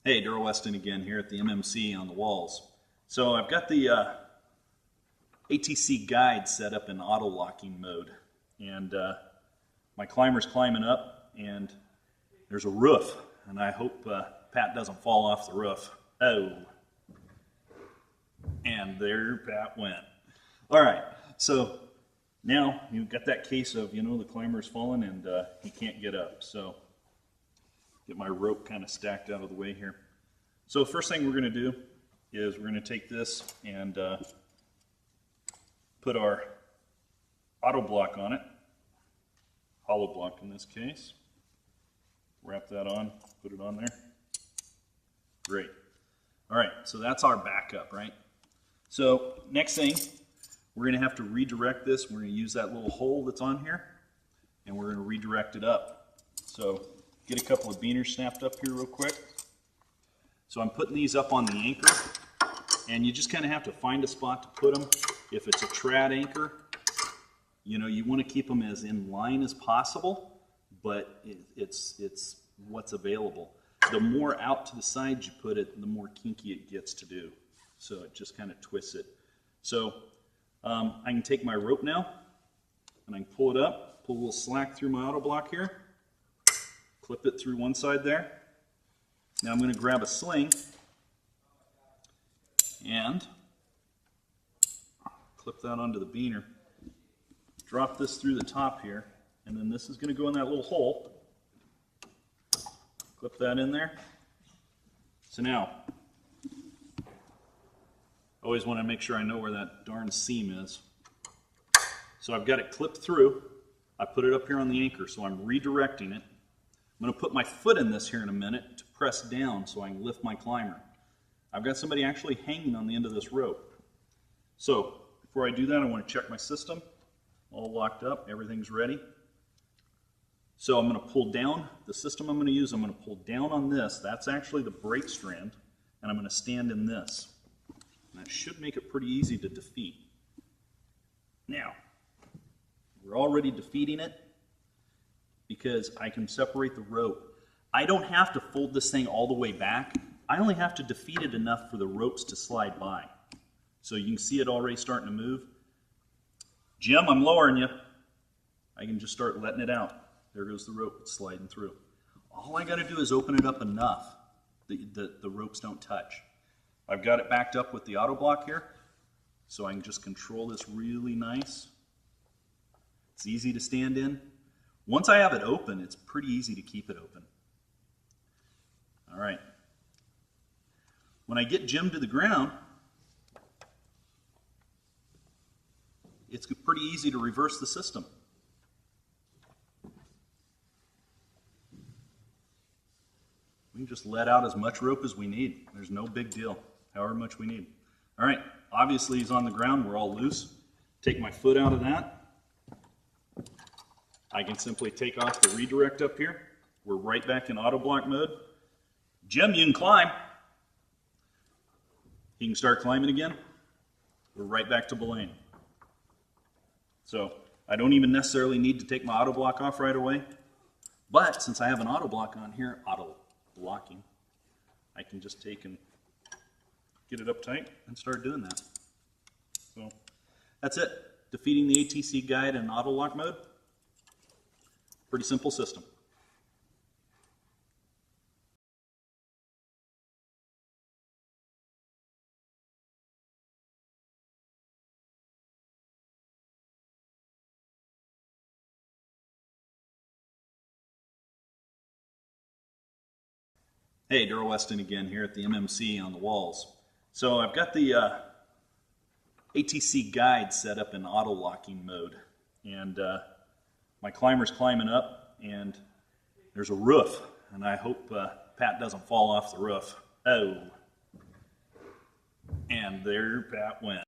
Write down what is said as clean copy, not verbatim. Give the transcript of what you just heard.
Hey, Daryl Weston again here at the MMC on the walls. So I've got the ATC guide set up in auto locking mode, and my climber's climbing up, and there's a roof, and I hope Pat doesn't fall off the roof. Oh, and there Pat went. All right, so now you've got that case of, the climber's fallen and he can't get up. So get my rope kind of stacked out of the way here. So first thing we're going to do is we're going to take this and put our auto block on it, hollow block in this case. Wrap that on, put it on there. Great. All right, so that's our backup, right? So next thing, we're going to have to redirect this. We're going to use that little hole that's on here, and we're going to redirect it up. So get a couple of beaners snapped up here real quick. So I'm putting these up on the anchor, and you just kind of have to find a spot to put them. If it's a trad anchor, you want to keep them as in line as possible, but it's what's available. The more out to the side you put it, the more kinky it gets to do. So it just kind of twists it. So I can take my rope now, and I can pull it up, pull a little slack through my auto block here, clip it through one side there. Now I'm going to grab a sling and clip that onto the beaner, drop this through the top here, and then this is going to go in that little hole. Clip that in there. So now, I always want to make sure I know where that darn seam is. So I've got it clipped through. I put it up here on the anchor, so I'm redirecting it. I'm going to put my foot in this here in a minute to press down so I can lift my climber. I've got somebody actually hanging on the end of this rope. So before I do that, I want to check my system. All locked up, everything's ready. So I'm going to pull down, the system I'm going to use, I'm going to pull down on this. That's actually the brake strand, and I'm going to stand in this. And that should make it pretty easy to defeat. Now, we're already defeating it because I can separate the rope. I don't have to fold this thing all the way back. I only have to defeat it enough for the ropes to slide by. So you can see it already starting to move. Jim, I'm lowering you. I can just start letting it out. There goes the rope, it's sliding through. All I got to do is open it up enough that the ropes don't touch. I've got it backed up with the auto block here, so I can just control this really nice. It's easy to stand in. Once I have it open, it's pretty easy to keep it open. All right. When I get Jim to the ground, it's pretty easy to reverse the system. We can just let out as much rope as we need. There's no big deal, however much we need. All right, obviously he's on the ground, we're all loose. Take my foot out of that. I can simply take off the redirect up here. We're right back in auto block mode. Jim, you can climb. He can start climbing again. We're right back to belaying. So I don't even necessarily need to take my auto block off right away. But since I have an auto block on here, auto blocking, I can just take and get it up tight and start doing that. So that's it. Defeating the ATC guide in auto lock mode. Pretty simple system. Hey, Daryl Weston again here at the MMC on the walls. So I've got the ATC guide set up in auto locking mode, and my climber's climbing up, and there's a roof, and I hope Pat doesn't fall off the roof. Oh, and there Pat went.